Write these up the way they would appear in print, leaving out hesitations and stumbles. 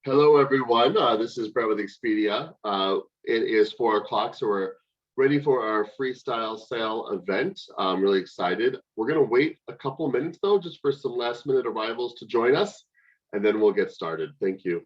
Hello, everyone. This is Brett with Expedia. It is 4 o'clock, so we're ready for our Freestyle Sale event. I'm really excited. We're going to wait a couple of minutes, though, just for some last-minute arrivals to join us, and then we'll get started. Thank you.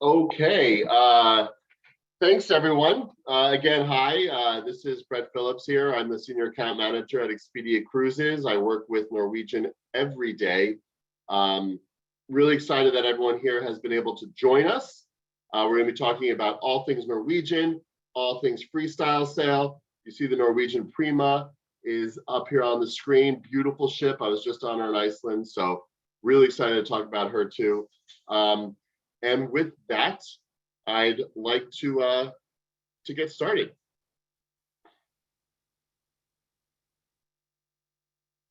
Okay. Thanks, everyone. Again, hi. This is Brett Phillips here. I'm the Senior Account Manager at Expedia Cruises. I work with Norwegian every day. Really excited that everyone here has been able to join us. We're going to be talking about all things Norwegian, all things Freestyle Sale. You see the Norwegian Prima is up here on the screen. Beautiful ship. I was just on her in Iceland, so really excited to talk about her too. And with that, I'd like to get started.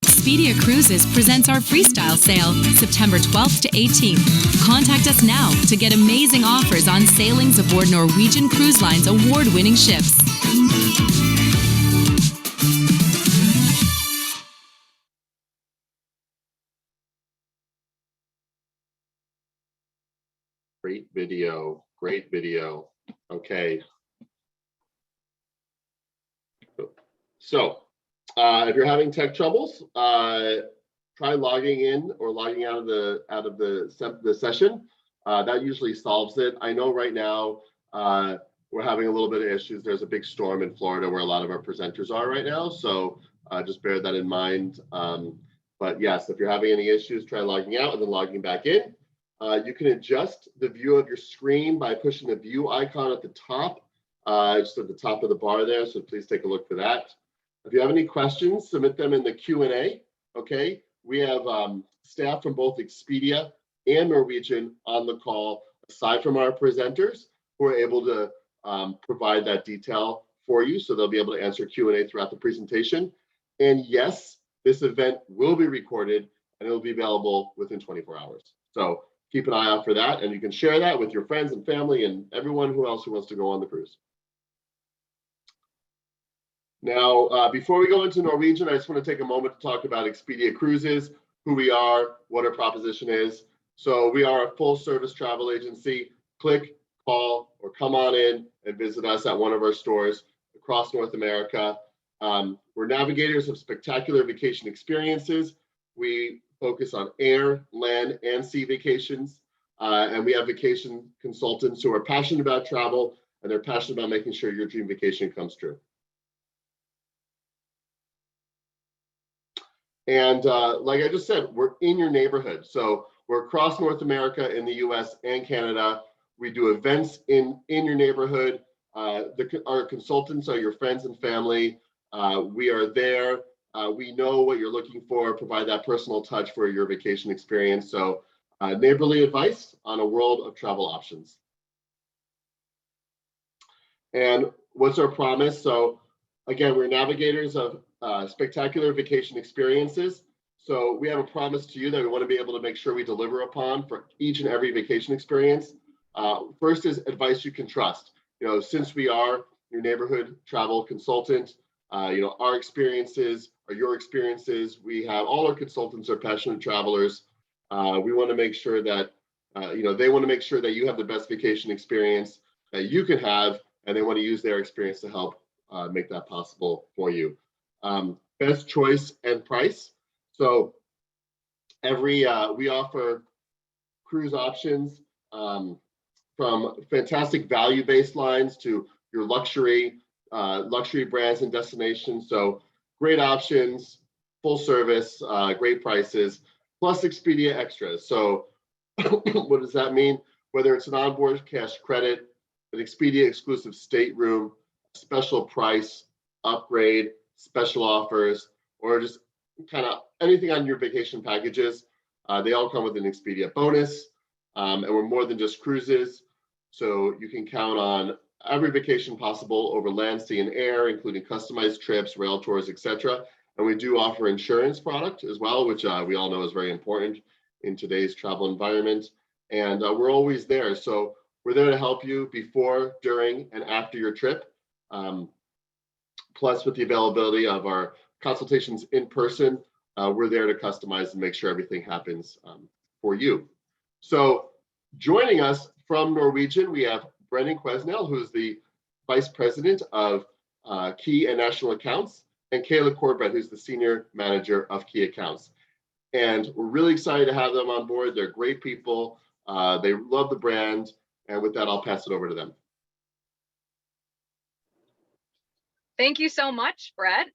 Expedia Cruises presents our Freestyle Sale, September 12th to 18th. Contact us now to get amazing offers on sailings aboard Norwegian Cruise Line's award-winning ships. Great video, great video. Okay. So if you're having tech troubles, try logging in or logging out of the session. That usually solves it. I know right now we're having a little bit of issues. There's a big storm in Florida where a lot of our presenters are right now, so just bear that in mind. But yes, if you're having any issues, try logging out and then logging back in. You can adjust the view of your screen by pushing the view icon at the top, just at the top of the bar there, so please take a look for that. If you have any questions, submit them in the Q&A, okay? We have staff from both Expedia and Norwegian on the call, aside from our presenters, who are able to provide that detail for you, so they'll be able to answer Q&A throughout the presentation. And yes, this event will be recorded, and it'll be available within 24 hours. So keep an eye out for that, and you can share that with your friends and family and everyone who else who wants to go on the cruise. Now, before we go into Norwegian, I just want to take a moment to talk about Expedia Cruises, who we are, what our proposition is. So we are a full-service travel agency. Click, call, or come on in and visit us at one of our stores across North America. We're navigators of spectacular vacation experiences. We focus on air, land, and sea vacations. And we have vacation consultants who are passionate about travel, and they're passionate about making sure your dream vacation comes true. And like I just said, we're in your neighborhood. So we're across North America in the US and Canada. We do events in your neighborhood. Our consultants are your friends and family. We are there. We know what you're looking for, provide that personal touch for your vacation experience. So neighborly advice on a world of travel options. And what's our promise? So again, we're navigators of spectacular vacation experiences. So we have a promise to you that we want to be able to make sure we deliver upon for each and every vacation experience. First is advice you can trust. Since we are your neighborhood travel consultant, our experiences are your experiences. We have all our consultants are passionate travelers. We want to make sure that, they want to make sure that you have the best vacation experience that you can have, and they want to use their experience to help make that possible for you. Best choice and price. So we offer cruise options from fantastic value-based lines to your luxury brands and destinations. So great options, full service, great prices, plus Expedia extras. So what does that mean? Whether it's an onboard cash credit, an Expedia exclusive stateroom, special price, upgrade, special offers, or just kind of anything on your vacation packages, they all come with an Expedia bonus. And we're more than just cruises. So you can count on every vacation possible over land, sea, and air, including customized trips, rail tours, etc. And we do offer insurance product as well, which we all know is very important in today's travel environment. And we're always there. So we're there to help you before, during, and after your trip. Plus, with the availability of our consultations in person, we're there to customize and make sure everything happens for you. So joining us from Norwegian, we have Brendan Quesnell, who's the Vice President of Key and National Accounts, and Kayla Corbett, who's the Senior Manager of Key Accounts. And we're really excited to have them on board. They're great people. They love the brand. And with that, I'll pass it over to them. Thank you so much, Brett.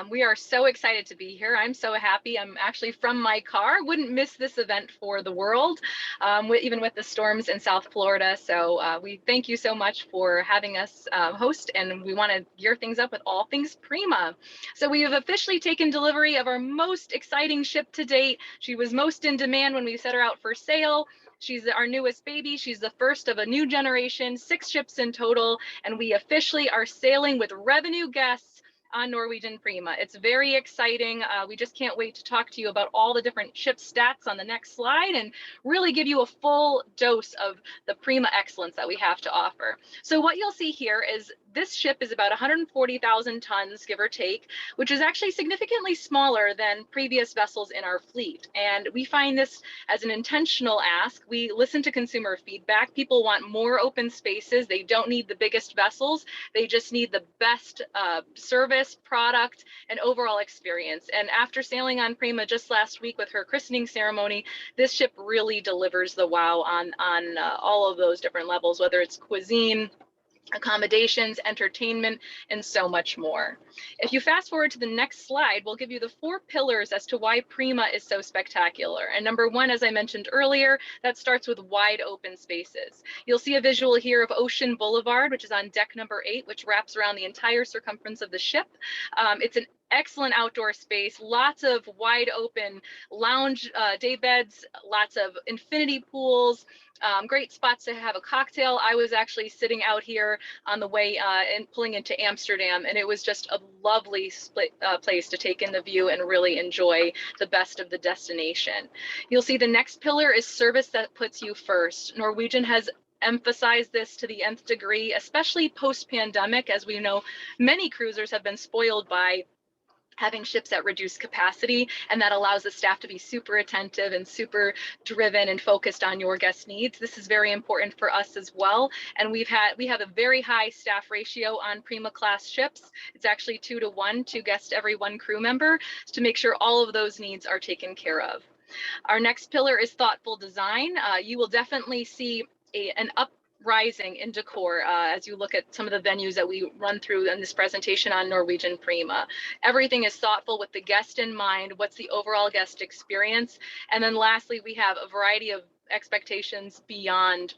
We are so excited to be here. I'm so happy. I'm actually from my car. Wouldn't miss this event for the world, even with the storms in South Florida. So we thank you so much for having us host, and we want to gear things up with all things Prima. So we have officially taken delivery of our most exciting ship to date. She was most in demand when we set her out for sale. She's our newest baby. She's the first of a new generation, 6 ships in total, and we officially are sailing with revenue guests on Norwegian Prima. It's very exciting. We just can't wait to talk to you about all the different ship stats on the next slide and really give you a full dose of the Prima excellence that we have to offer. So what you'll see here is this ship is about 140,000 tons, give or take, which is actually significantly smaller than previous vessels in our fleet. And we find this as an intentional ask. We listen to consumer feedback. People want more open spaces. They don't need the biggest vessels. They just need the best service, product, and overall experience. And after sailing on Prima just last week with her christening ceremony, this ship really delivers the wow on all of those different levels, whether it's cuisine, accommodations, entertainment, and so much more. If you fast forward to the next slide, we'll give you the 4 pillars as to why Prima is so spectacular. And number 1, as I mentioned earlier, that starts with wide open spaces. You'll see a visual here of Ocean Boulevard, which is on deck number 8, which wraps around the entire circumference of the ship. It's an excellent outdoor space, lots of wide open lounge day beds, lots of infinity pools, great spots to have a cocktail. I was actually sitting out here on the way and pulling into Amsterdam, and it was just a lovely place to take in the view and really enjoy the best of the destination. You'll see the next pillar is service that puts you first. Norwegian has emphasize this to the nth degree, especially post-pandemic. As we know, many cruisers have been spoiled by having ships at reduced capacity, and that allows the staff to be super attentive and super driven and focused on your guest needs. This is very important for us as well, and we have a very high staff ratio on Prima Class ships. It's actually 2 to 1, 2 guests to every 1 crew member, to make sure all of those needs are taken care of. Our next pillar is thoughtful design. You will definitely see an uprising in decor as you look at some of the venues that we run through in this presentation on Norwegian Prima. Everything is thoughtful with the guest in mind. What's the overall guest experience? And then lastly, we have a variety of expectations beyond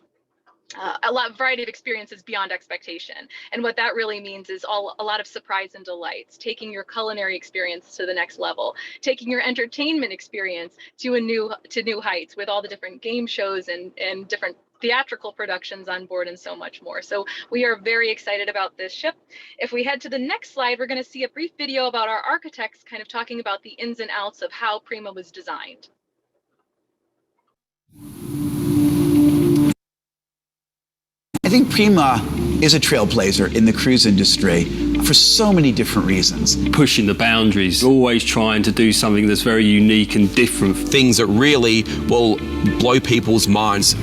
variety of experiences beyond expectation. And what that really means is a lot of surprise and delights, taking your culinary experience to the next level, taking your entertainment experience to new heights with all the different game shows and different theatrical productions on board and so much more. So we are very excited about this ship. If we head to the next slide, we're going to see a brief video about our architects kind of talking about the ins and outs of how Prima was designed. I think Prima is a trailblazer in the cruise industry for so many different reasons. Pushing the boundaries, always trying to do something that's very unique and different. Things that really will blow people's minds.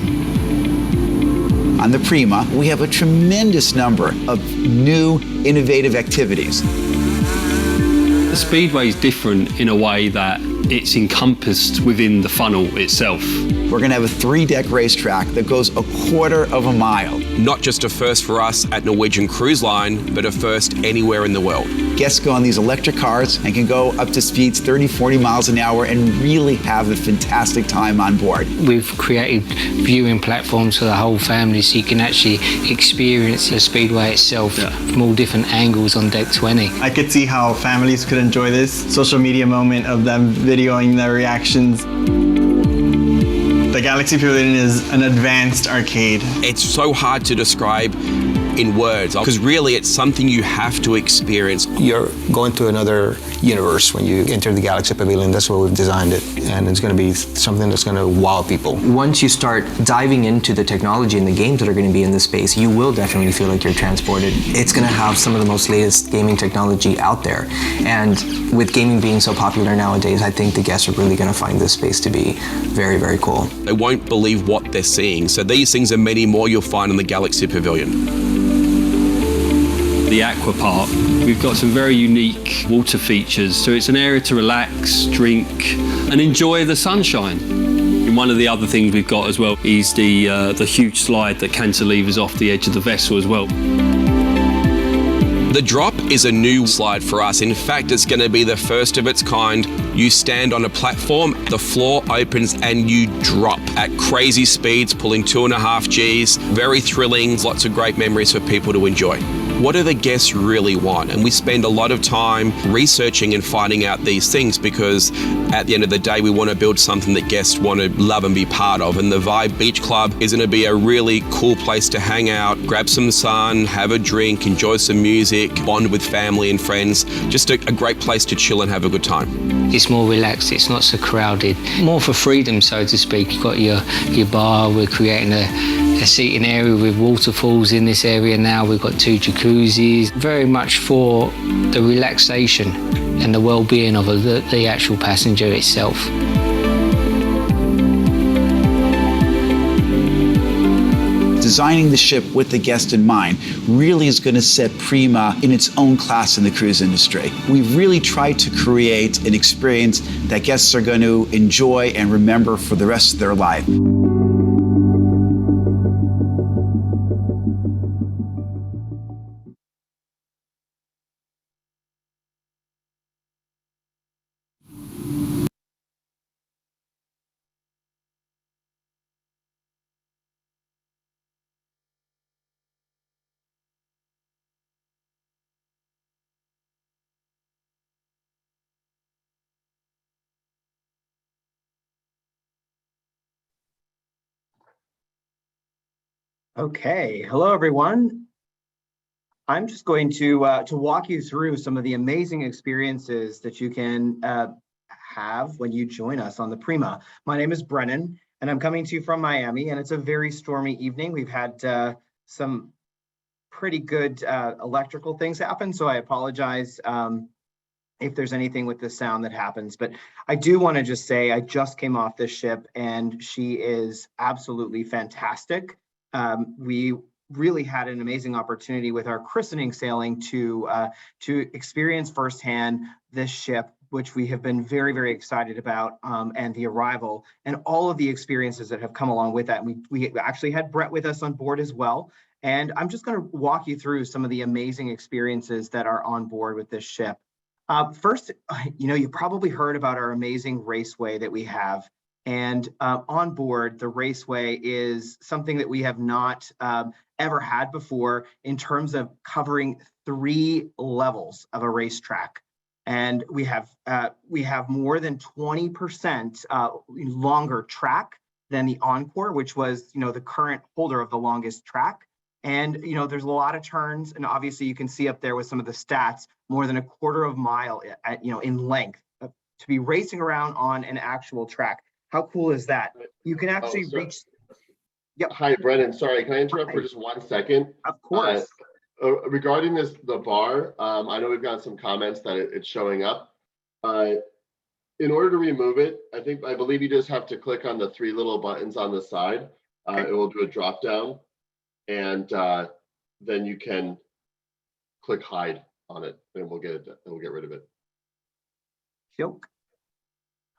On the Prima, we have a tremendous number of new, innovative activities. The Speedway is different in a way that it's encompassed within the funnel itself. We're going to have a 3-deck racetrack that goes a 1/4 mile. Not just a first for us at Norwegian Cruise Line, but a first anywhere in the world. Guests go on these electric cars and can go up to speeds 30, 40 miles an hour and really have a fantastic time on board. We've created viewing platforms for the whole family so you can actually experience the Speedway itself from all different angles on deck 20. I could see how families could enjoy this social media moment of them videoing their reactions. The Galaxy Pavilion is an advanced arcade. It's so hard to describe in words, because really it's something you have to experience. You're going to another universe when you enter the Galaxy Pavilion. That's why we've designed it, and it's going to be something that's going to wow people. Once you start diving into the technology and the games that are going to be in this space, you will definitely feel like you're transported. It's going to have some of the most latest gaming technology out there, and with gaming being so popular nowadays, I think the guests are really going to find this space to be very, very cool. They won't believe what they're seeing. So these things and many more you'll find in the Galaxy Pavilion. The aqua park, we've got some very unique water features, so it's an area to relax, drink and enjoy the sunshine. And one of the other things we've got as well is the huge slide that cantilevers off the edge of the vessel as well. The drop is a new slide for us. In fact, it's going to be the first of its kind. You stand on a platform, the floor opens and you drop at crazy speeds, pulling 2.5 Gs. Very thrilling, lots of great memories for people to enjoy. What do the guests really want? And we spend a lot of time researching and finding out these things, because at the end of the day, we want to build something that guests want to love and be part of. And the Vibe Beach Club is going to be a really cool place to hang out, grab some sun, have a drink, enjoy some music, bond with family and friends. Just a great place to chill and have a good time. It's more relaxed, it's not so crowded. More for freedom, so to speak. You've got your bar, we're creating a seating area with waterfalls in this area now. We've got 2 jacuzzis, very much for the relaxation and the well-being of the actual passenger itself. Designing the ship with the guest in mind really is going to set Prima in its own class in the cruise industry. We've really tried to create an experience that guests are going to enjoy and remember for the rest of their life. Okay, hello everyone. I'm just going to walk you through some of the amazing experiences that you can have when you join us on the Prima. My name is Brennan, and I'm coming to you from Miami, and it's a very stormy evening. We've had some pretty good electrical things happen, so I apologize if there's anything with the sound that happens. But I do want to just say I just came off this ship, and she is absolutely fantastic. We really had an amazing opportunity with our christening sailing to experience firsthand this ship, which we have been very, very excited about, and the arrival and all of the experiences that have come along with that. We actually had Brett with us on board as well. And I'm just going to walk you through some of the amazing experiences that are on board with this ship. First, you probably heard about our amazing raceway that we have. And on board, the raceway is something that we have not ever had before in terms of covering 3 levels of a racetrack. And we have more than 20% longer track than the Encore, which was the current holder of the longest track. And there's a lot of turns, and obviously you can see up there with some of the stats, more than a 1/4 mile in length to be racing around on an actual track. How cool is that? You can actually reach. Yep. Hi, Brennan. Sorry, can I interrupt for Hi. just 1 second? Of course. Regarding the bar, I know we've got some comments that it's showing up. In order to remove it, I believe you just have to click on the 3 little buttons on the side. Okay. It will do a drop down, and then you can click hide on it, and we'll get rid of it. Joke.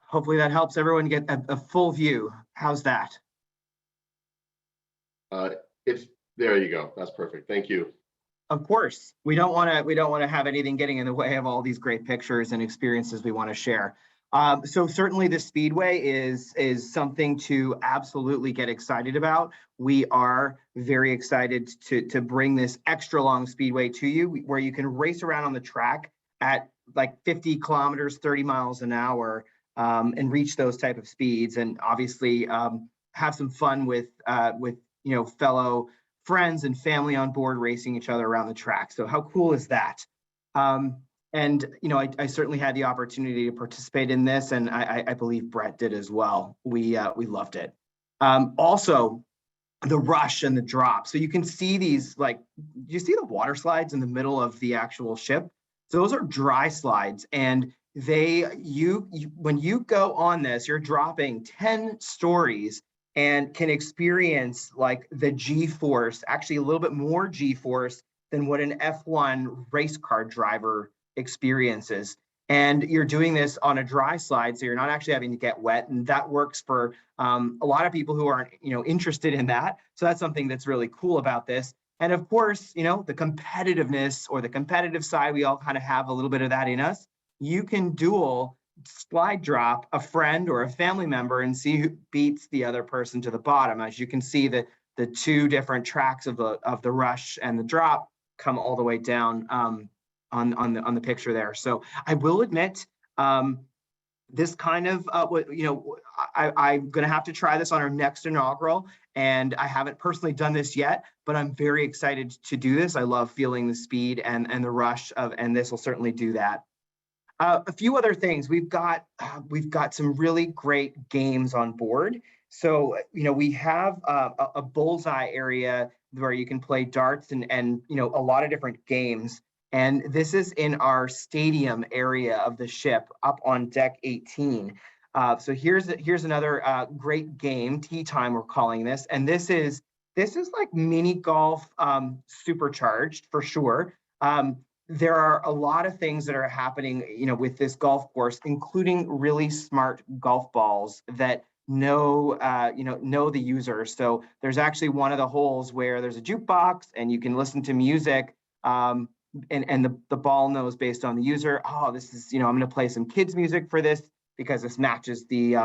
Hopefully that helps everyone get a full view. How's that? It's there. You go. That's perfect. Thank you. Of course, we don't want to have anything getting in the way of all these great pictures and experiences we want to share. So certainly the Speedway is something to absolutely get excited about. We are very excited to bring this extra long Speedway to you, where you can race around on the track at like 50 kilometers, 30 miles an hour, and reach those type of speeds, and obviously have some fun with fellow friends and family on board racing each other around the track. So how cool is that? And I certainly had the opportunity to participate in this, and I believe Brett did as well. We loved it. Also, the rush and the drop. So you can see these, like, you see the water slides in the middle of the actual ship. Those are dry slides, and when you go on this, you're dropping 10 stories and can experience like the G-force, actually a little bit more G-force than what an F1 race car driver experiences. And you're doing this on a dry slide, so you're not actually having to get wet, and that works for a lot of people who aren't interested in that. So that's something that's really cool about this. And of course, the competitiveness or the competitive side, we all kind of have a little bit of that in us. You can dual slide drop a friend or a family member and see who beats the other person to the bottom. As you can see, the 2 different tracks of the rush and the drop come all the way down on the picture there. So I will admit, this kind of I'm going to have to try this on our next inaugural, and I haven't personally done this yet, but I'm very excited to do this. I love feeling the speed and the rush and this will certainly do that. A few other things. We've got some really great games on board. So we have a bullseye area where you can play darts and a lot of different games. And this is in our stadium area of the ship up on deck 18. So here's another great game, Tea Time we're calling this, and this is like mini golf supercharged for sure. There are a lot of things that are happening, with this golf course, including really smart golf balls that know the user. So there's actually one of the holes where there's a jukebox and you can listen to music, and the ball knows based on the user. Oh, this is, I'm going to play some kids music for this because this matches the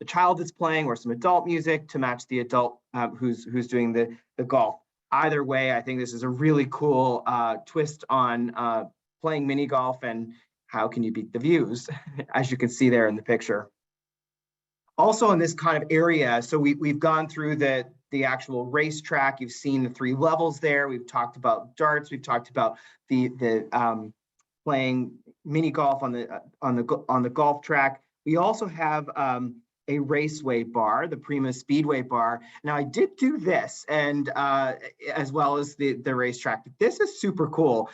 child that's playing, or some adult music to match the adult who's doing the golf. Either way, I think this is a really cool twist on playing mini golf and how can you beat the views, as you can see there in the picture. Also in this kind of area, so we've gone through the actual racetrack. You've seen the 3 levels there. We've talked about darts. We've talked about the playing mini golf on the golf track. We also have a raceway bar, the Prima Speedway bar. Now I did do this, and as well as the racetrack, but this is super cool.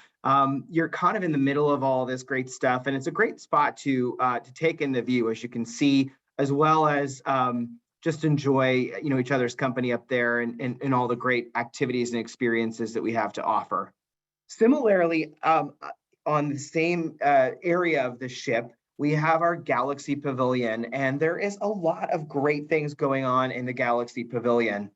You're kind of in the middle of all this great stuff, and it's a great spot to take in the view, as you can see, as well as just enjoy each other's company up there and all the great activities and experiences that we have to offer. Similarly, on the same area of the ship, we have our Galaxy Pavilion, and there is a lot of great things going on in the Galaxy Pavilion.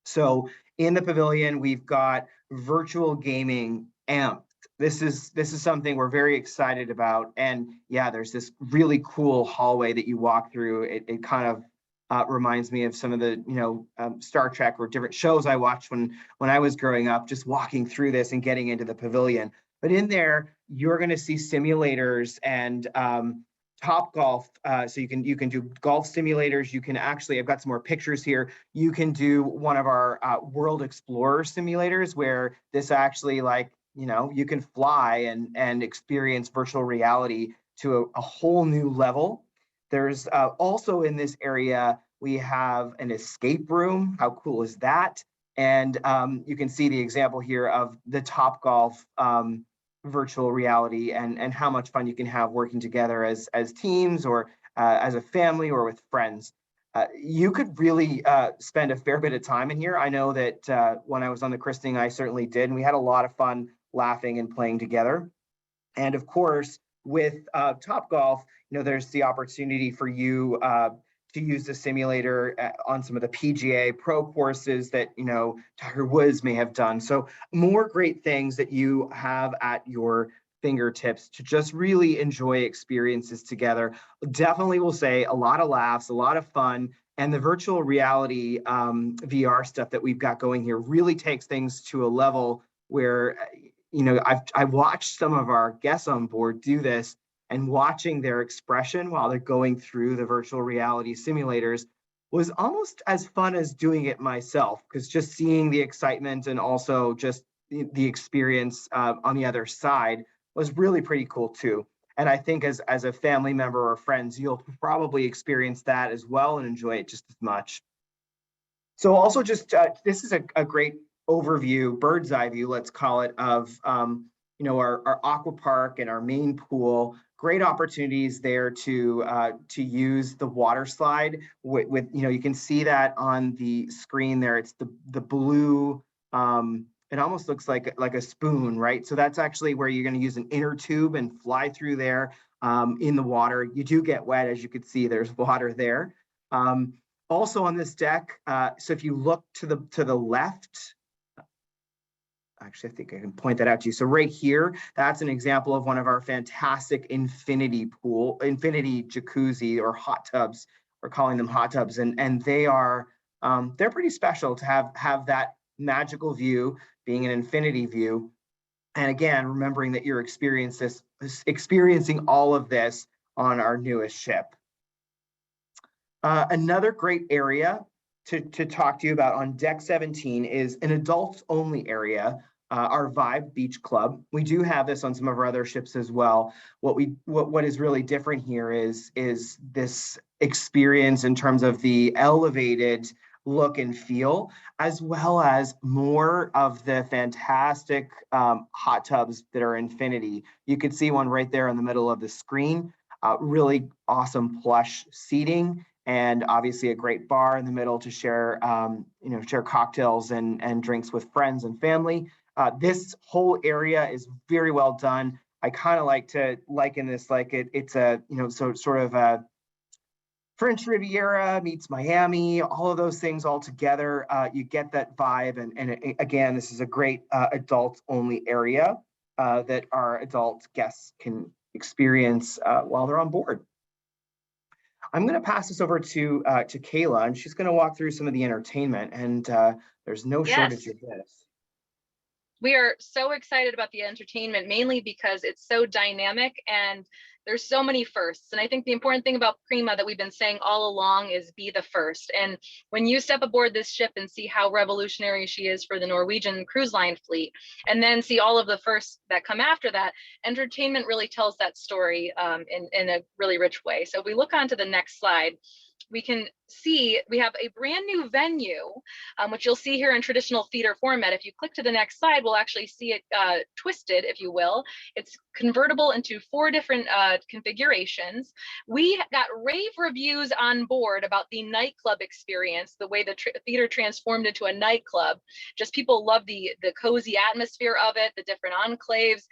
So in the pavilion, we've got virtual gaming amps. This is something we're very excited about. And yeah, there's this really cool hallway that you walk through. It kind of reminds me of some of the Star Trek or different shows I watched when I was growing up, just walking through this and getting into the pavilion. But in there, you're going to see simulators and Top Golf. So you can do golf simulators. You can actually, I've got some more pictures here. You can do one of our World Explorer simulators, where this actually, you can fly and experience virtual reality to a whole new level. There's also in this area We have an escape room. How cool is that? And you can see the example here of the Topgolf virtual reality and how much fun you can have working together as teams or as a family or with friends. You could really spend a fair bit of time in here. I know that when I was on the christening, I certainly did, and we had a lot of fun laughing and playing together. And of course, with Topgolf, there's the opportunity for you to use the simulator on some of the PGA Pro courses that, Tiger Woods may have done. So more great things that you have at your fingertips to just really enjoy experiences together. Definitely will say a lot of laughs, a lot of fun, and the virtual reality VR stuff that we've got going here really takes things to a level where, I've watched some of our guests on board do this, and watching their expression while they're going through the virtual reality simulators was almost as fun as doing it myself, because just seeing the excitement and also just the experience on the other side was really pretty cool too. And I think as a family member or friends, you'll probably experience that as well and enjoy it just as much. So also just, this is a great overview, bird's eye view, let's call it, of our aqua park and our main pool. Great opportunities there to use the water slide with you can see that on the screen there. It's the blue, it almost looks like a spoon, right? So that's actually where you're going to use an inner tube and fly through there in the water. You do get wet, as you can see, there's water there. Also on this deck, so if you look to the left, actually, I think I can point that out to you. So right here, that's an example of one of our fantastic infinity jacuzzi or hot tubs. We're calling them hot tubs, and they are they're pretty special to have that magical view being an infinity view. And again, remembering that you're experiencing all of this on our newest ship. Another great area to talk to you about on deck 17 is an adults only area, our Vibe Beach Club. We do have this on some of our other ships as well. What is really different here is this experience in terms of the elevated look and feel, as well as more of the fantastic hot tubs that are infinity. You could see one right there in the middle of the screen. Really awesome plush seating, and obviously a great bar in the middle to share, share cocktails and drinks with friends and family. This whole area is very well done. I kind of like to liken this like it's a, sort of a French Riviera meets Miami, all of those things all together. You get that vibe. And again, this is a great adults only area that our adult guests can experience while they're on board. I'm going to pass this over to Kayla, and she's going to walk through some of the entertainment, and there's no shortage of this. We are so excited about the entertainment, mainly because it's so dynamic and there's so many firsts. And I think the important thing about Prima that we've been saying all along is be the first. And when you step aboard this ship and see how revolutionary she is for the Norwegian cruise line fleet, and then see all of the firsts that come after that, entertainment really tells that story in a really rich way. So if we look on to the next slide, we can see we have a brand new venue, which you'll see here in traditional theater format. If you click to the next slide, we'll actually see it twisted, if you will. It's convertible into 4 different configurations. We got rave reviews on board about the nightclub experience, the way the theater transformed into a nightclub. Just people love the cozy atmosphere of it, the different enclaves,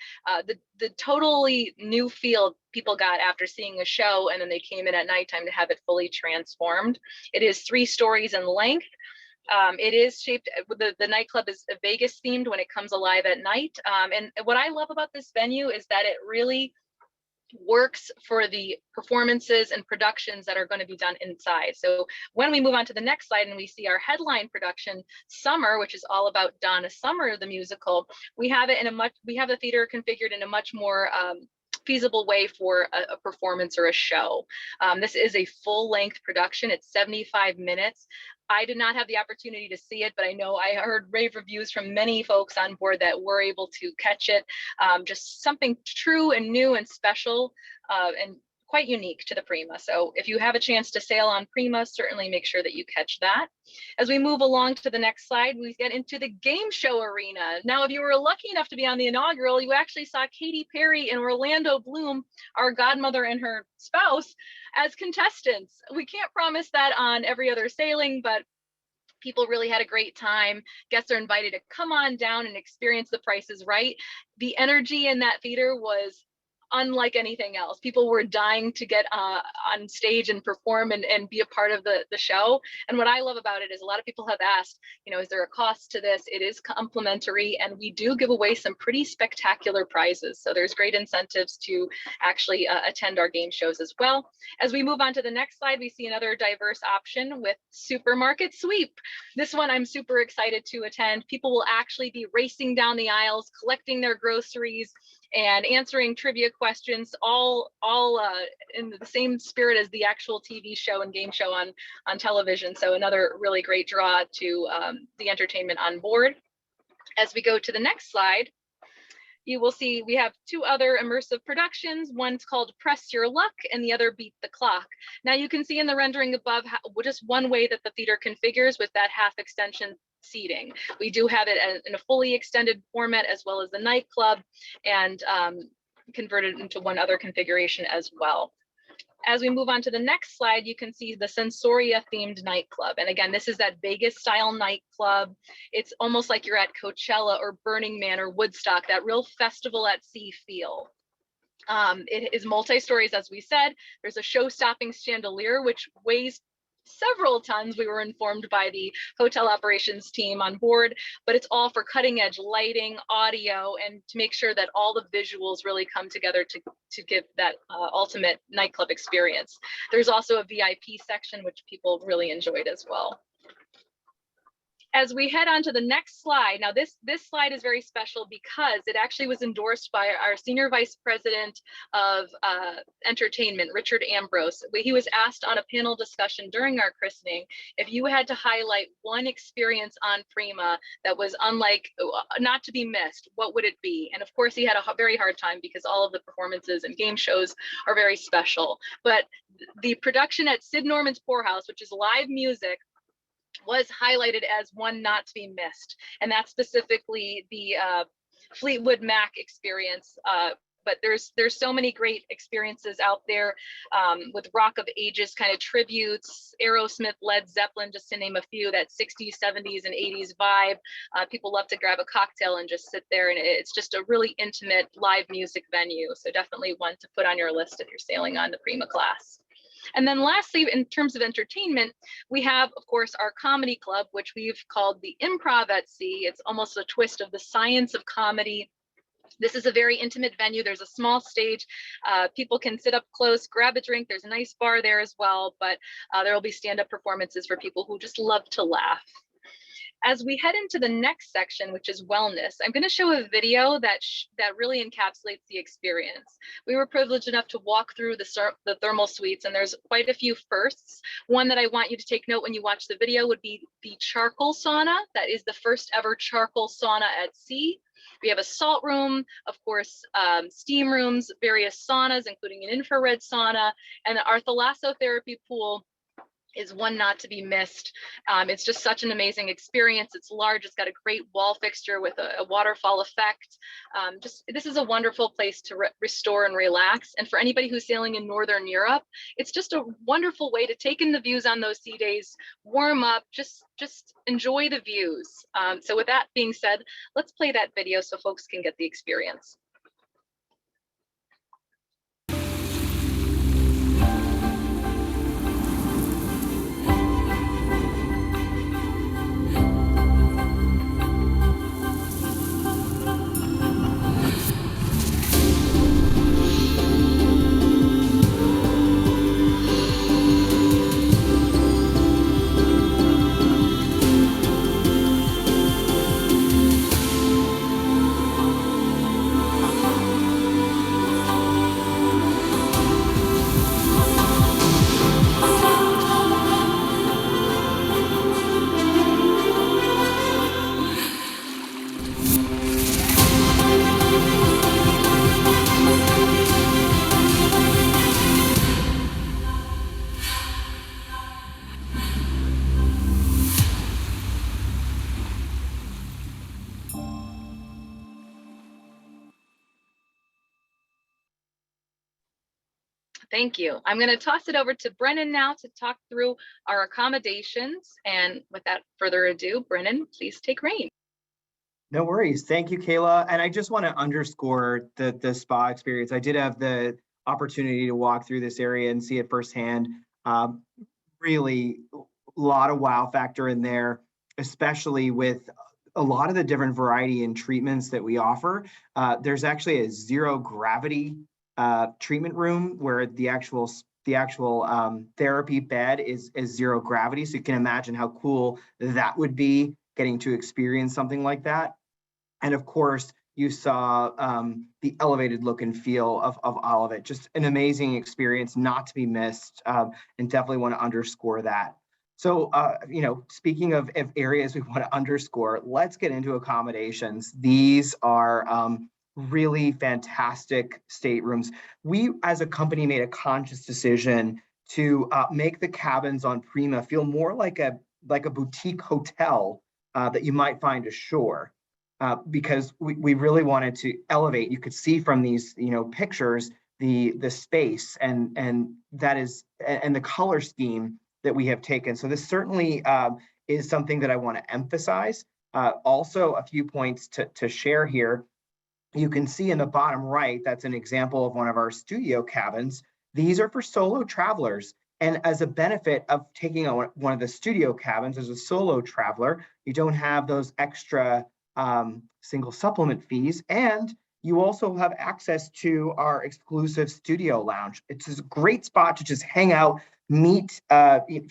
the totally new feel people got after seeing a show, and then they came in at nighttime to have it fully transformed. It is 3 stories in length. It is shaped, the nightclub is Vegas themed when it comes alive at night. And what I love about this venue is that it really works for the performances and productions that are going to be done inside. So when we move on to the next slide and we see our headline production, Summer, which is all about Donna Summer, the musical, we have it we have the theater configured in a much more feasible way for a performance or a show. This is a full-length production. It's 75 minutes. I did not have the opportunity to see it, but I know I heard rave reviews from many folks on board that were able to catch it. Just something true and new and special, and quite unique to the Prima. So if you have a chance to sail on Prima, certainly make sure that you catch that. As we move along to the next slide, we get into the game show arena. Now, if you were lucky enough to be on the inaugural, you actually saw Katy Perry and Orlando Bloom, our godmother and her spouse, as contestants. We can't promise that on every other sailing, but people really had a great time. Guests are invited to come on down and experience The Price is Right. The energy in that theater was unlike anything else. People were dying to get on stage and perform and be a part of the show. And what I love about it is a lot of people have asked, you know, is there a cost to this? It is complimentary, and we do give away some pretty spectacular prizes. So there's great incentives to actually attend our game shows as well. As we move on to the next slide, we see another diverse option with Supermarket Sweep. This one I'm super excited to attend. People will actually be racing down the aisles, collecting their groceries and answering trivia questions, all in the same spirit as the actual TV show and game show on television. So another really great draw to the entertainment on board. As we go to the next slide, you will see we have two other immersive productions. One's called Press Your Luck and the other Beat the Clock. Now you can see in the rendering above just one way that the theater configures with that half extension seating. We do have it in a fully extended format as well as the nightclub, and converted into one other configuration as well. As we move on to the next slide, you can see the Sensoria themed nightclub. And again, this is that Vegas style nightclub. It's almost like you're at Coachella or Burning Man or Woodstock, that real festival at sea feel. It is multi-stories, as we said. There's a show-stopping chandelier, which weighs several tons, we were informed by the hotel operations team on board, but it's all for cutting edge lighting, audio, and to make sure that all the visuals really come together to give that ultimate nightclub experience. There's also a VIP section, which people really enjoyed as well. As we head on to the next slide, now this slide is very special because it actually was endorsed by our Senior Vice President of Entertainment, Richard Ambrose. He was asked on a panel discussion during our christening, if you had to highlight one experience on Prima that was unlike, not to be missed, what would it be? And of course, he had a very hard time because all of the performances and game shows are very special. But the production at Sid Norman's Poorhouse, which is live music, was highlighted as one not to be missed, and that's specifically the Fleetwood Mac experience. But there's so many great experiences out there with Rock of Ages kind of tributes, Aerosmith, Led Zeppelin, just to name a few. That 60s, 70s, and 80s vibe. People love to grab a cocktail and just sit there, and it's just a really intimate live music venue. So definitely one to put on your list if you're sailing on the Prima Class. And then lastly, in terms of entertainment, we have, of course, our comedy club, which we've called the Improv at Sea. It's almost a twist of the science of comedy. This is a very intimate venue. There's a small stage. People can sit up close, grab a drink. There's a nice bar there as well, but there will be stand-up performances for people who just love to laugh. As we head into the next section, which is wellness, I'm going to show a video that really encapsulates the experience. We were privileged enough to walk through the thermal suites, and there's quite a few firsts. One that I want you to take note when you watch the video would be the charcoal sauna. That is the first ever charcoal sauna at sea. We have a salt room, of course, steam rooms, various saunas, including an infrared sauna, and our thalassotherapy pool is one not to be missed. It's just such an amazing experience. It's large, it's got a great wall fixture with a waterfall effect. This is a wonderful place to restore and relax. And for anybody who's sailing in Northern Europe, it's just a wonderful way to take in the views on those sea days, warm up, just enjoy the views. So with that being said, let's play that video so folks can get the experience. Thank you. I'm going to toss it over to Brennan now to talk through our accommodations. And without further ado, Brennan, please take reign. No worries. Thank you, Kayla. And I just want to underscore the spa experience. I did have the opportunity to walk through this area and see it firsthand. Really a lot of wow factor in there, especially with a lot of the different variety and treatments that we offer. There's actually a zero gravity treatment room where the actual therapy bed is zero gravity. So you can imagine how cool that would be, getting to experience something like that. And of course, you saw the elevated look and feel of all of it. Just an amazing experience, not to be missed, and definitely want to underscore that. So, speaking of areas we want to underscore, let's get into accommodations. These are really fantastic staterooms. We, as a company, made a conscious decision to make the cabins on Prima feel more like a boutique hotel that you might find ashore, because we really wanted to elevate. You could see from these pictures the space and that is and the color scheme that we have taken. So this certainly is something that I want to emphasize. Also, a few points to share here. You can see in the bottom right, that's an example of one of our studio cabins. These are for solo travelers. And as a benefit of taking on one of the studio cabins as a solo traveler, you don't have those extra single supplement fees. And you also have access to our exclusive studio lounge. It's a great spot to just hang out, meet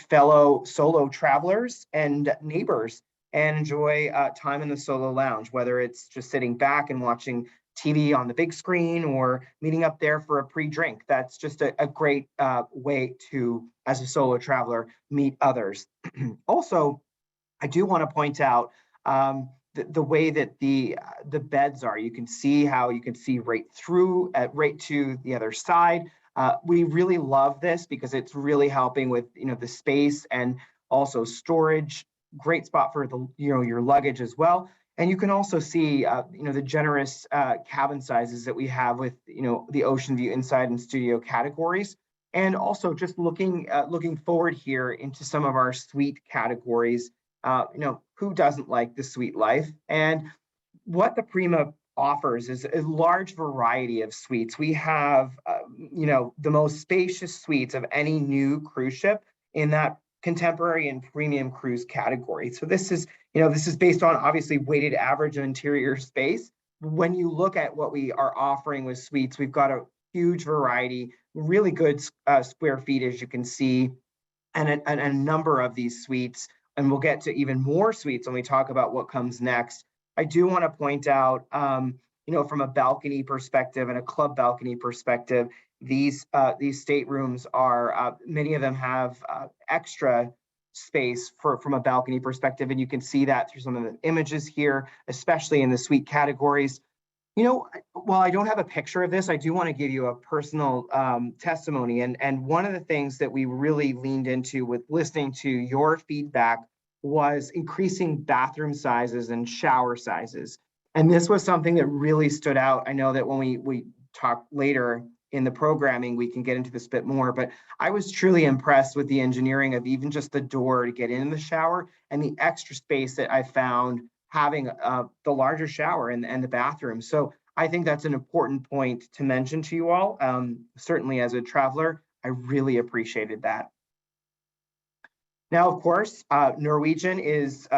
fellow solo travelers and neighbors, and enjoy time in the solo lounge, whether it's just sitting back and watching TV on the big screen or meeting up there for a pre-drink. That's just a great way to, as a solo traveler, meet others. Also, I do want to point out the way that the beds are. You can see how you can see right through, right to the other side. We really love this because it's really helping with the space and also storage. Great spot for the your luggage as well. And you can also see the generous cabin sizes that we have with the ocean view inside and studio categories. And also just looking forward here into some of our suite categories. Who doesn't like the suite life? And what the Prima offers is a large variety of suites. We have the most spacious suites of any new cruise ship in that contemporary and premium cruise category. So this is based on obviously weighted average of interior space. When you look at what we are offering with suites, we've got a huge variety, really good square feet, as you can see, and a number of these suites. And we'll get to even more suites when we talk about what comes next. I do want to point out, from a balcony perspective and a club balcony perspective, these staterooms are, many of them have extra space from a balcony perspective. And you can see that through some of the images here, especially in the suite categories. While I don't have a picture of this, I do want to give you a personal testimony. And one of the things that we really leaned into with listening to your feedback was increasing bathroom sizes and shower sizes. And this was something that really stood out. I know that when we talk later in the programming, we can get into this a bit more, but I was truly impressed with the engineering of even just the door to get in the shower and the extra space that I found having the larger shower and the bathroom. So I think that's an important point to mention to you all. Certainly as a traveler, I really appreciated that. Now, of course, Norwegian is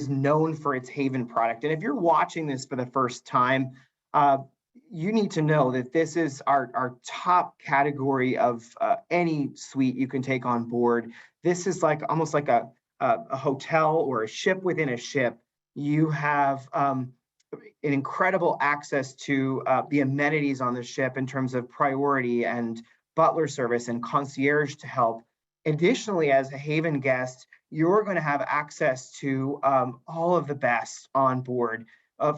known for its Haven product. And if you're watching this for the first time, you need to know that this is our top category of any suite you can take on board. This is almost like a hotel or a ship within a ship. You have an incredible access to the amenities on the ship in terms of priority and butler service and concierge to help. Additionally, as a Haven guest, you're going to have access to all of the best on board.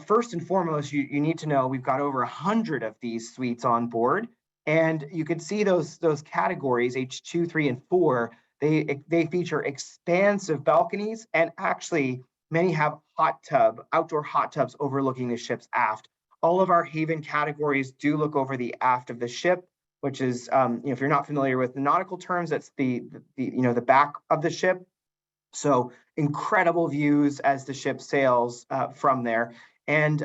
First and foremost, you need to know we've got over 100 of these suites on board, and you can see those categories, H2, 3, and 4. They feature expansive balconies, and actually many have outdoor hot tubs overlooking the ship's aft. All of our Haven categories do look over the aft of the ship. which is, if you're not familiar with the nautical terms, that's the back of the ship. So incredible views as the ship sails from there. And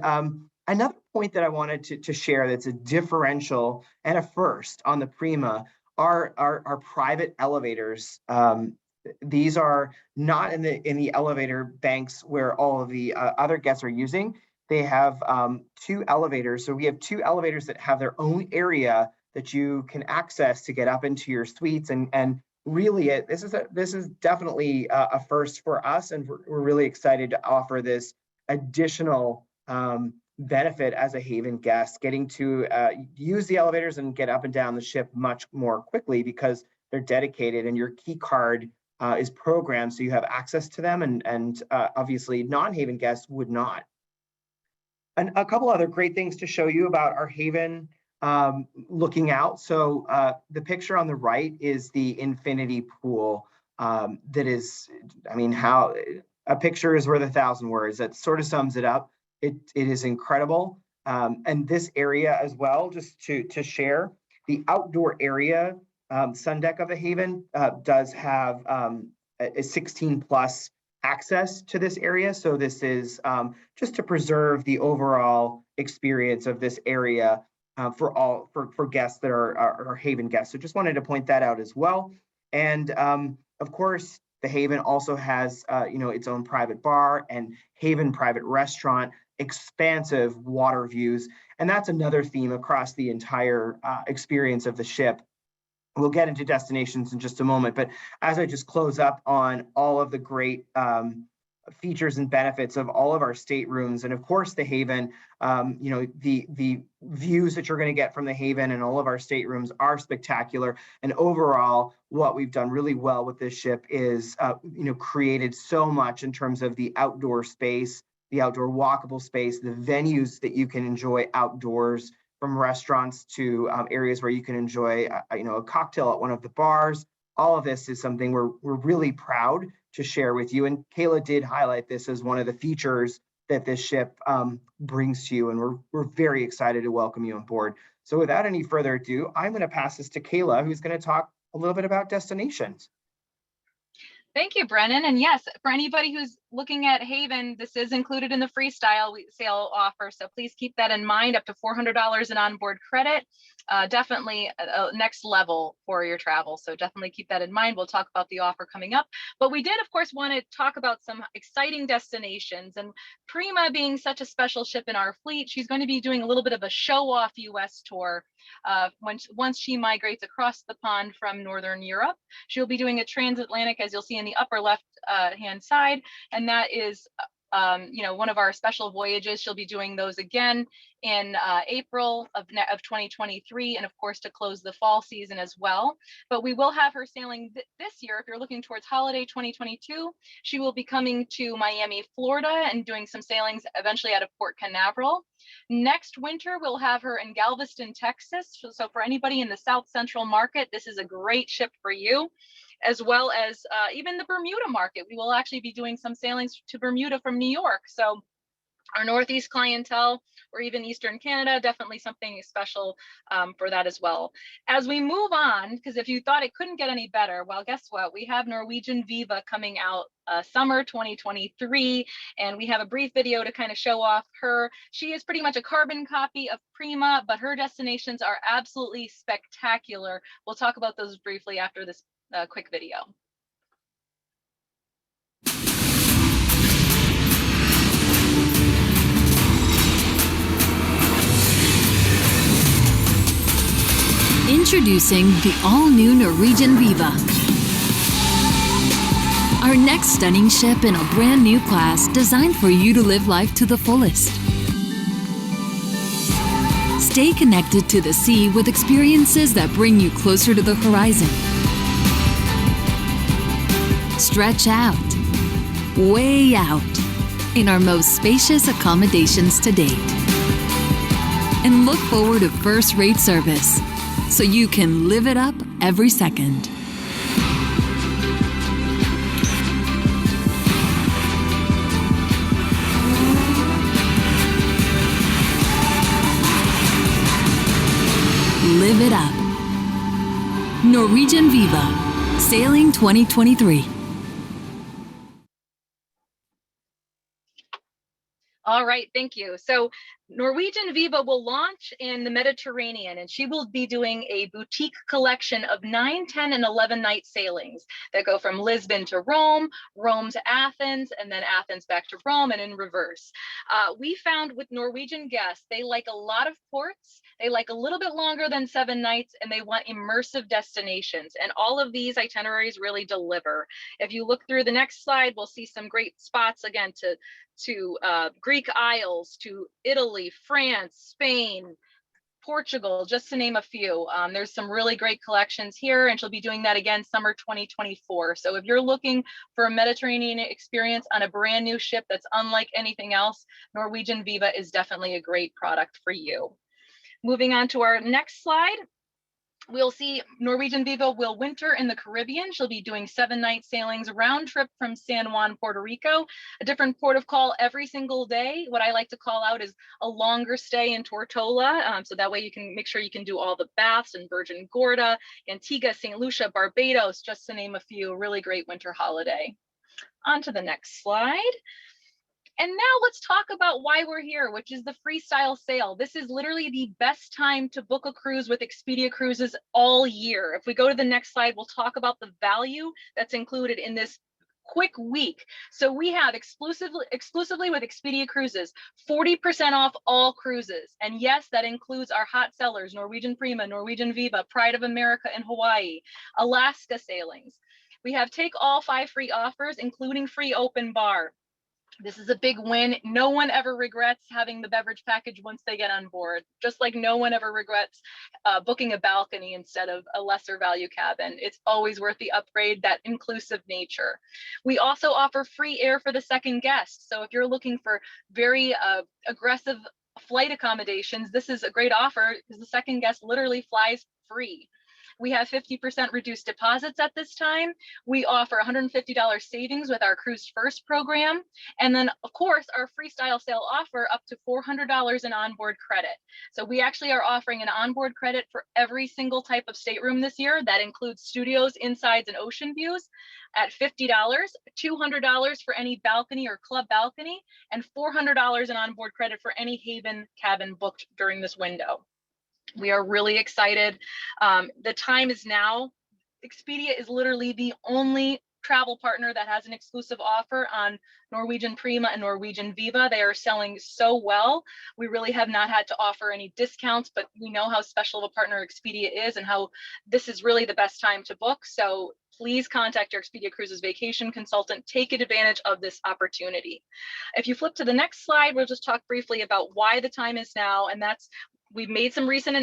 another point that I wanted to share that's a differential and a first on the Prima are private elevators. These are not in the elevator banks where all of the other guests are using. They have 2 elevators. So we have 2 elevators that have their own area that you can access to get up into your suites. And really, this is definitely a first for us, and we're really excited to offer this additional benefit as a Haven guest, getting to use the elevators and get up and down the ship much more quickly because they're dedicated, and your key card is programmed so you have access to them, and obviously non-Haven guests would not. And a couple other great things to show you about our Haven looking out. So the picture on the right is the infinity pool that is, how a picture is worth 1,000 words. That sort of sums it up. It is incredible. And this area as well, just to share, the outdoor area sun deck of the Haven does have a 16 plus access to this area. So this is just to preserve the overall experience of this area for guests that are Haven guests. So just wanted to point that out as well. And of course, the Haven also has its own private bar and Haven private restaurant, expansive water views. And that's another theme across the entire experience of the ship. We'll get into destinations in just a moment, but as I just close up on all of the great features and benefits of all of our staterooms, and of course the Haven, the views that you're going to get from the Haven and all of our staterooms are spectacular. And overall, what we've done really well with this ship is, created so much in terms of the outdoor space, the outdoor walkable space, the venues that you can enjoy outdoors, from restaurants to areas where you can enjoy, a cocktail at one of the bars. All of this is something we're really proud to share with you. And Kayla did highlight this as one of the features that this ship brings to you. And we're very excited to welcome you on board. So without any further ado, I'm going to pass this to Kayla, who's going to talk a little bit about destinations. Thank you, Brennan. And yes, for anybody who's looking at Haven, this is included in the Freestyle Sale offer. So please keep that in mind, up to $400 in onboard credit. Definitely a next level for your travel. So definitely keep that in mind. We'll talk about the offer coming up. But we did, of course, want to talk about some exciting destinations. And Prima being such a special ship in our fleet, she's going to be doing a little bit of a show-off US tour. Once she migrates across the pond from Northern Europe, she'll be doing a transatlantic, as you'll see in the upper left hand side, and that is one of our special voyages. She'll be doing those again in April of 2023, and of course to close the fall season as well. But we will have her sailing this year. If you're looking towards holiday 2022, she will be coming to Miami, Florida, and doing some sailings eventually out of Port Canaveral. Next winter, we'll have her in Galveston, Texas. So for anybody in the South Central market, this is a great ship for you, as well as even the Bermuda market. We will actually be doing some sailings to Bermuda from New York. So our Northeast clientele, or even Eastern Canada, definitely something special for that as well. As we move on, because if you thought it couldn't get any better, well, guess what? We have Norwegian Viva coming out summer 2023, and we have a brief video to kind of show off her. She is pretty much a carbon copy of Prima, but her destinations are absolutely spectacular. We'll talk about those briefly after this quick video. Introducing the all-new Norwegian Viva. Our next stunning ship in a brand new class designed for you to live life to the fullest. Stay connected to the sea with experiences that bring you closer to the horizon. Stretch out, way out, in our most spacious accommodations to date. And look forward to first-rate service, so you can live it up every second. Live it up Norwegian Viva, Sailing 2023. All right, thank you. So Norwegian Viva will launch in the Mediterranean, and she will be doing a boutique collection of 9, 10, and 11 night sailings that go from Lisbon to Rome, Rome to Athens, and then Athens back to Rome and in reverse. We found with Norwegian guests, they like a lot of ports, they like a little bit longer than 7 nights, and they want immersive destinations. And all of these itineraries really deliver. If you look through the next slide, we'll see some great spots again to Greek Isles, to Italy, France, Spain, Portugal, just to name a few. There's some really great collections here, and she'll be doing that again summer 2024. So if you're looking for a Mediterranean experience on a brand new ship that's unlike anything else, Norwegian Viva is definitely a great product for you. Moving on to our next slide. We'll see Norwegian Viva will winter in the Caribbean. She'll be doing 7 night sailings round trip from San Juan, Puerto Rico, a different port of call every single day. What I like to call out is a longer stay in Tortola. So that way you can make sure you can do all the baths in Virgin Gorda, Antigua, St. Lucia, Barbados, just to name a few. A really great winter holiday. On to the next slide. And now let's talk about why we're here, which is the Freestyle Sale. This is literally the best time to book a cruise with Expedia Cruises all year. If we go to the next slide, we'll talk about the value that's included in this quick week. So we have exclusively with Expedia Cruises, 40% off all cruises. And yes, that includes our hot sellers, Norwegian Prima, Norwegian Viva, Pride of America in Hawaii, Alaska sailings. We have take all 5 free offers, including free open bar. This is a big win. No one ever regrets having the beverage package once they get on board, just like no one ever regrets booking a balcony instead of a lesser value cabin. It's always worth the upgrade, that inclusive nature. We also offer free air for the second guest. So if you're looking for very aggressive flight accommodations, this is a great offer because the second guest literally flies free. We have 50% reduced deposits at this time. We offer $150 savings with our Cruise First program. And then, of course, our Freestyle Sale offer up to $400 in onboard credit. So we actually are offering an onboard credit for every single type of stateroom this year. That includes studios, insides, and ocean views at $50, $200 for any balcony or club balcony, and $400 in onboard credit for any Haven cabin booked during this window. We are really excited. The time is now. Expedia is literally the only travel partner that has an exclusive offer on Norwegian Prima and Norwegian Viva. They are selling so well. We really have not had to offer any discounts, but we know how special of a partner Expedia is and how this is really the best time to book. So please contact your Expedia Cruises vacation consultant. Take advantage of this opportunity. If you flip to the next slide, we'll just talk briefly about why the time is now, and that's we've made some recent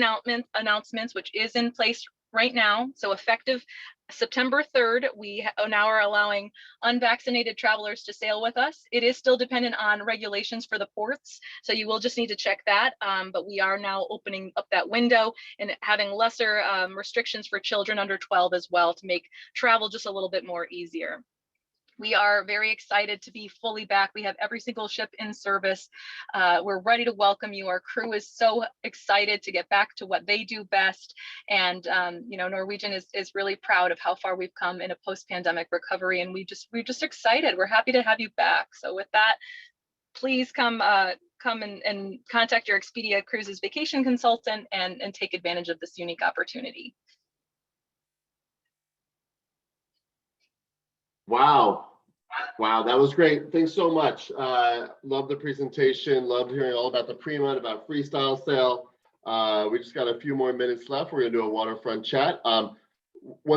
announcements, which is in place right now. So effective September 3rd, we now are allowing unvaccinated travelers to sail with us. It is still dependent on regulations for the ports, so you will just need to check that. But we are now opening up that window and having lesser restrictions for children under 12 as well to make travel just a little bit more easier. We are very excited to be fully back. We have every single ship in service. We're ready to welcome you. Our crew is so excited to get back to what they do best. And you know, Norwegian is really proud of how far we've come in a post-pandemic recovery. And we're just excited. We're happy to have you back. So with that, please come and contact your Expedia Cruises vacation consultant and take advantage of this unique opportunity. Wow. Wow, that was great. Thanks so much. Love the presentation. Loved hearing all about the Prima and about Freestyle Sale. We just got a few more minutes left. We're going to do a waterfront chat. One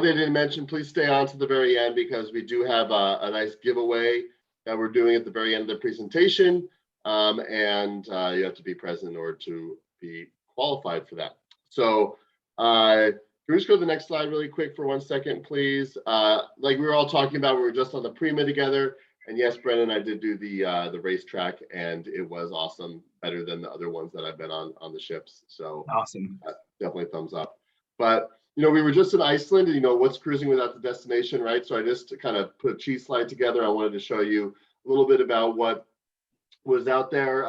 thing I didn't mention, please stay on to the very end because we do have a nice giveaway that we're doing at the very end of the presentation. And you have to be present in order to be qualified for that. So can we just go to the next slide really quick for 1 second, please? Like we were all talking about, we were just on the Prima together. And yes, Brennan, I did do the racetrack and it was awesome, better than the other ones that I've been on the ships. So awesome. Definitely thumbs up. But, you know, we were just in Iceland and, you know, what's cruising without the destination, right? So I just kind of put a cheese slide together. I wanted to show you a little bit about what was out there,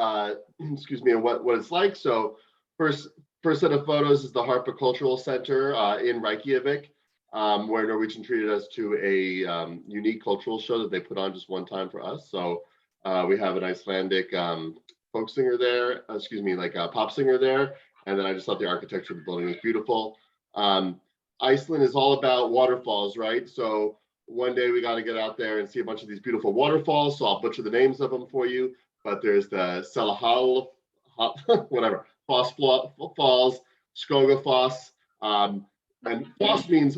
excuse me, and what it's like. So first set of photos is the Harpa Cultural Center in Reykjavik. where Norwegian treated us to a unique cultural show that they put on just one time for us. So we have an Icelandic folk singer there, like a pop singer there. And then I just thought the architecture of the building was beautiful. Iceland is all about waterfalls, right? So one day we got to get out there and see a bunch of these beautiful waterfalls. So I'll butcher the names of them for you. But there's the Selahal, whatever, Foss Falls, Skogafoss, and Foss means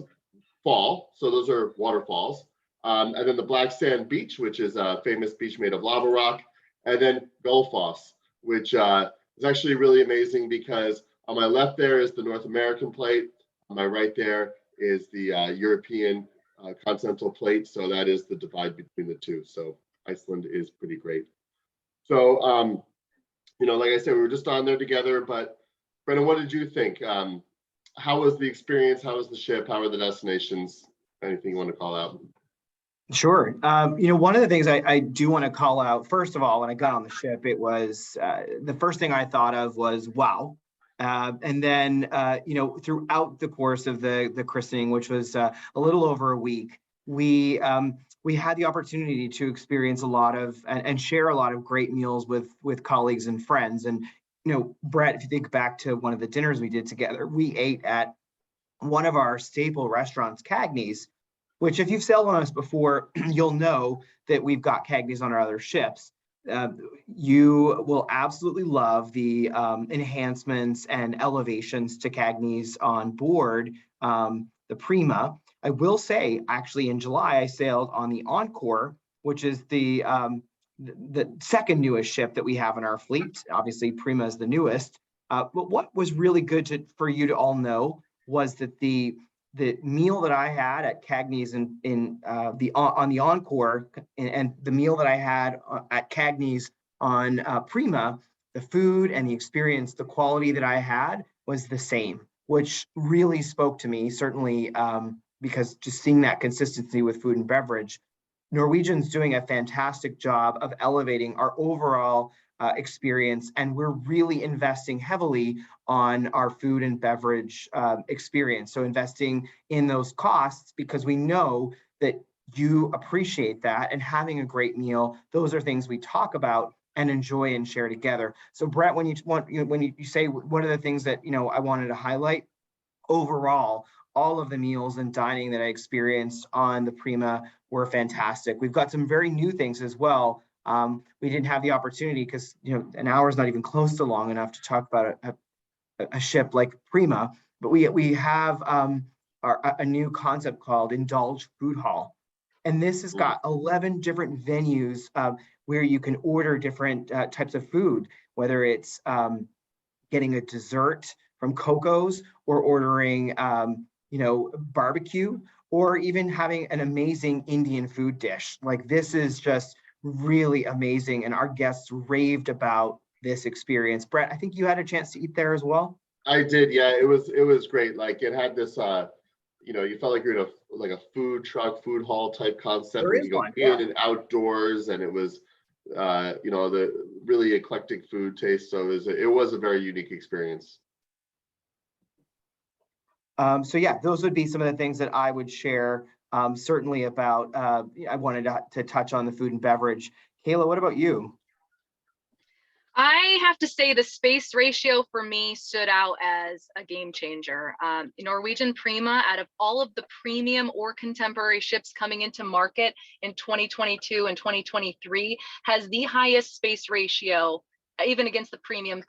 fall. So those are waterfalls. And then the Black Sand Beach, which is a famous beach made of lava rock. And then Gullfoss, which is actually really amazing because on my left there is the North American plate. On my right there is the European continental plate. So that is the divide between the two. So Iceland is pretty great. So, like I said, we were just on there together, but Brendan, what did you think? How was the experience? How was the ship? How are the destinations? Anything you want to call out? Sure. One of the things I do want to call out, first of all, when I got on the ship, it was the first thing I thought of was, wow. And then, throughout the course of the christening, which was a little over a week, we had the opportunity to experience a lot of and share a lot of great meals with colleagues and friends. And, Brett, if you think back to one of the dinners we did together, we ate at one of our staple restaurants, Cagney's, which if you've sailed on us before, you'll know that we've got Cagney's on our other ships. You will absolutely love the enhancements and elevations to Cagney's on board the Prima. I will say, actually, in July, I sailed on the Encore, which is the second newest ship that we have in our fleet. Obviously, Prima is the newest. But what was really good for you to all know was that the meal that I had at Cagney's on the Encore and the meal that I had at Cagney's on Prima, the food and the experience, the quality that I had was the same, which really spoke to me, certainly because just seeing that consistency with food and beverage. Norwegian's doing a fantastic job of elevating our overall experience, and we're really investing heavily on our food and beverage experience. So investing in those costs because we know that you appreciate that, and having a great meal, those are things we talk about and enjoy and share together. So Brett, when you say what are the things that I wanted to highlight, overall, all of the meals and dining that I experienced on the Prima were fantastic. We've got some very new things as well. We didn't have the opportunity because an hour is not even close to long enough to talk about a ship like Prima, but we have a new concept called Indulge Food Hall. And this has got 11 different venues where you can order different types of food, whether it's getting a dessert from Coco's or ordering barbecue, or even having an amazing Indian food dish. Like, this is just really amazing, and our guests raved about this experience. Brett, I think you had a chance to eat there as well. I did, yeah. It was great. Like, it had this, you felt like you're in a food truck, food hall type concept where you go in and outdoors, and it was, the really eclectic food taste. So it was a very unique experience. So yeah, those would be some of the things that I would share. Certainly about, I wanted to touch on the food and beverage. Kayla, what about you? I have to say the space ratio for me stood out as a game changer. Norwegian Prima, out of all of the premium or contemporary ships coming into market in 2022 and 2023, has the highest space ratio, even against the premium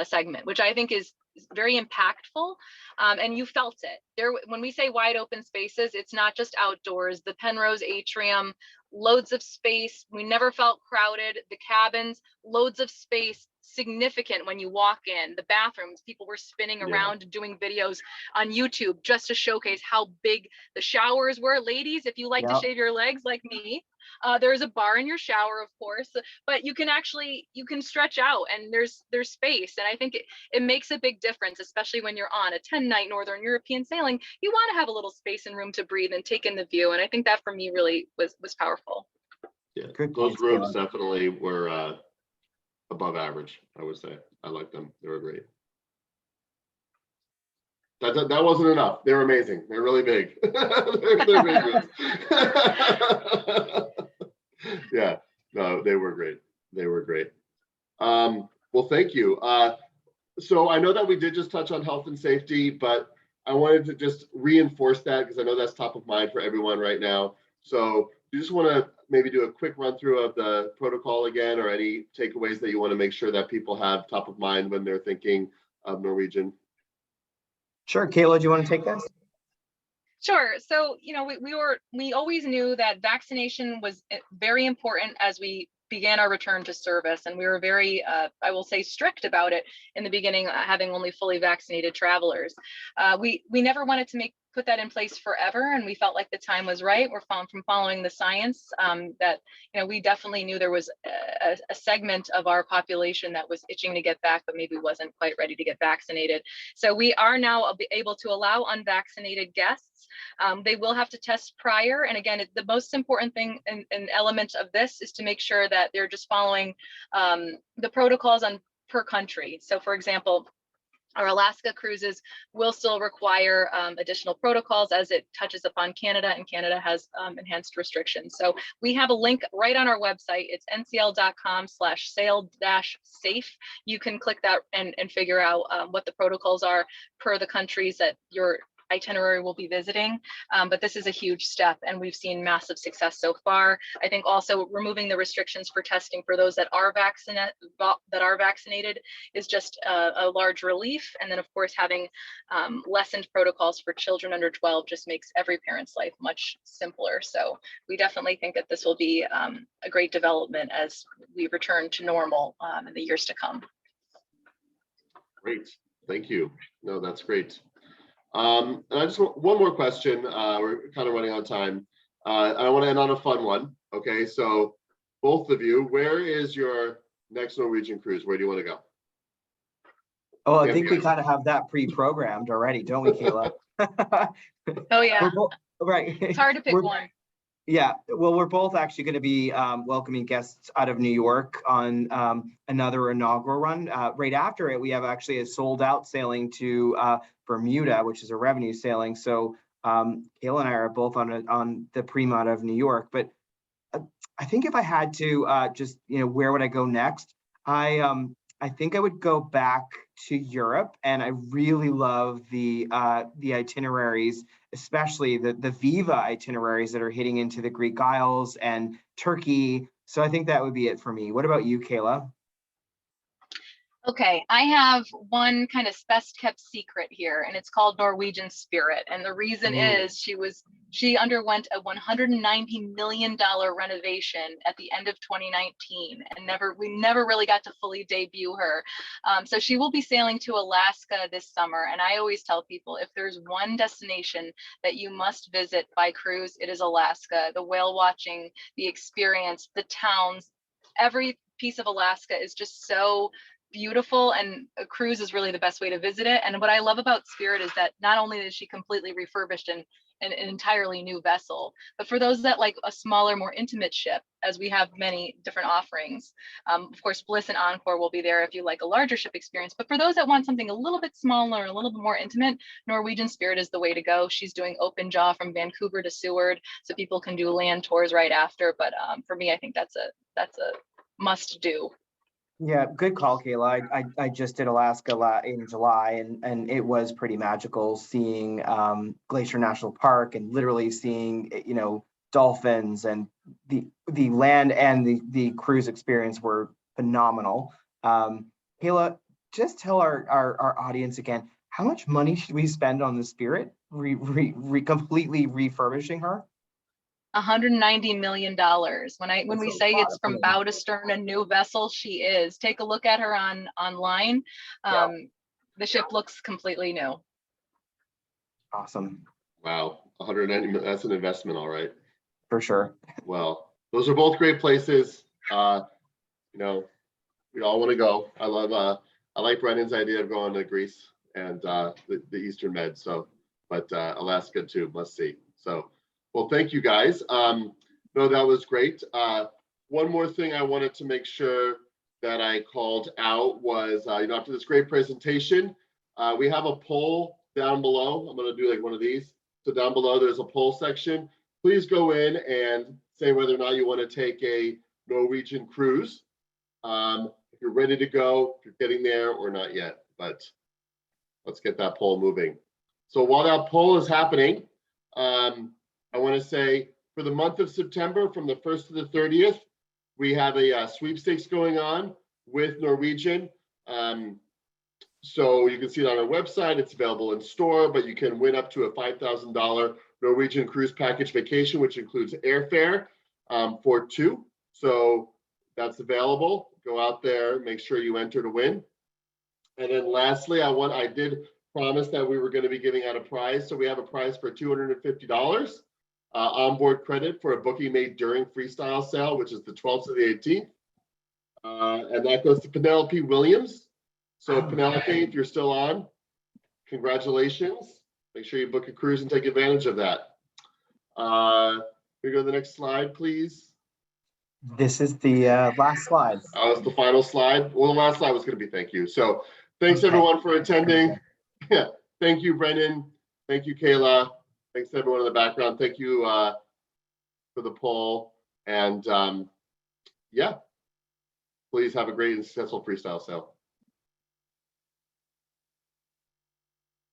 segment, which I think is very impactful. And you felt it there. When we say wide open spaces, it's not just outdoors. The Penrose atrium, loads of space. We never felt crowded. The cabins, loads of space, significant when you walk in. The bathrooms, people were spinning around doing videos on YouTube just to showcase how big the showers were. Ladies, if you like to shave your legs like me, there's a bar in your shower, of course, but you can stretch out, and there's space. And I think it makes a big difference, especially when you're on a 10-night Northern European sailing. You want to have a little space and room to breathe and take in the view. And I think that for me really was powerful. Yeah, those rooms definitely were above average, I would say. I like them. They were great. That wasn't enough. They're amazing. They're really big. they're big rooms. Yeah, no, they were great. They were great. Well, thank you. So I know that we did just touch on health and safety, but I wanted to just reinforce that because I know that's top of mind for everyone right now. So you just want to maybe do a quick run through of the protocol again, or any takeaways that you want to make sure that people have top of mind when they're thinking of Norwegian? Sure, Kayla, do you want to take this? Sure. So, you know, we always knew that vaccination was very important as we began our return to service, and we were very, I will say, strict about it in the beginning, having only fully vaccinated travelers. We never wanted to put that in place forever, and we felt like the time was right. We're from following the science, that, you know, we definitely knew there was a segment of our population that was itching to get back, but maybe wasn't quite ready to get vaccinated. So we are now able to allow unvaccinated guests. They will have to test prior. And again, the most important thing and element of this is to make sure that they're just following the protocols per country. So for example, our Alaska cruises will still require additional protocols as it touches upon Canada, and Canada has enhanced restrictions. So we have a link right on our website. It's ncl.com/sail-safe. You can click that and figure out what the protocols are per the countries that your itinerary will be visiting, but this is a huge step, and we've seen massive success so far. I think also removing the restrictions for testing for those that are vaccinated is just a large relief. And then of course having lessened protocols for children under 12 just makes every parent's life much simpler. So we definitely think that this will be a great development as we return to normal in the years to come. Great, thank you. No, that's great. And I just want one more question. We're kind of running out of time. I want to end on a fun one. Okay, so both of you, where is your next Norwegian cruise? Where do you want to go? Oh, I think we kind of have that pre-programmed already, don't we, Kayla? Oh yeah. Right. It's hard to pick one. Yeah, well, we're both actually going to be welcoming guests out of New York on another inaugural run. Right after it, we have actually a sold out sailing to Bermuda, which is a revenue sailing. So Kayla and I are both on the Prima out of New York. But I think if I had to just, you know, where would I go next? I think I would go back to Europe, and I really love the itineraries, especially the Viva itineraries that are hitting into the Greek Isles and Turkey. So I think that would be it for me. What about you, Kayla? Okay, I have one kind of best kept secret here, and it's called Norwegian Spirit. And the reason is she underwent a $190 million renovation at the end of 2019, and we never really got to fully debut her. So she will be sailing to Alaska this summer. And I always tell people, if there's one destination that you must visit by cruise, it is Alaska. The whale watching, the experience, the towns, every piece of Alaska is just so beautiful, and a cruise is really the best way to visit it. And what I love about Spirit is that not only is she completely refurbished and an entirely new vessel, but for those that like a smaller, more intimate ship, as we have many different offerings, of course Bliss and Encore will be there if you like a larger ship experience. But for those that want something a little bit smaller, a little bit more intimate, Norwegian Spirit is the way to go. She's doing open jaw from Vancouver to Seward, so people can do land tours right after. But for me, I think that's a must do. Yeah, good call, Kayla. I just did Alaska in July, and it was pretty magical seeing Glacier National Park and literally seeing, you know, dolphins, and the land and the cruise experience were phenomenal. Kayla, just tell our audience again, how much money should we spend on the Spirit, completely refurbishing her? $190 million. When we say it's from bow to stern a new vessel, she is. Take a look at her online. The ship looks completely new. Awesome. Wow, 190, that's an investment, all right. For sure. Well, those are both great places. You know, we all want to go. I like Brennan's idea of going to Greece and the Eastern Med. So, but Alaska too, must see. So, well, thank you guys. No, that was great. One more thing I wanted to make sure that I called out was, you know, after this great presentation, we have a poll down below, I'm going to do like one of these. So down below, there's a poll section. Please go in and say whether or not you want to take a Norwegian cruise. If you're ready to go, if you're getting there or not yet, but let's get that poll moving. So while that poll is happening, I want to say for the month of September, from the 1st to the 30th, we have a sweepstakes going on with Norwegian. So you can see it on our website. It's available in store, but you can win up to a $5,000 Norwegian cruise package vacation, which includes airfare for 2. So that's available. Go out there, make sure you enter to win. And then lastly, I did promise that we were going to be giving out a prize. So we have a prize for $250 onboard credit for a booking made during Freestyle Sale, which is the 12th to the 18th. And that goes to Penelope Williams. So Penelope, if you're still on, congratulations. Make sure you book a cruise and take advantage of that. Can we go to the next slide, please? This is the last slide. That was the final slide. Well, the last slide was going to be thank you. So thanks everyone for attending. Yeah. Thank you, Brendan. Thank you, Kayla. Thanks to everyone in the background. Thank you for the poll. And yeah, please have a great and successful freestyle sale.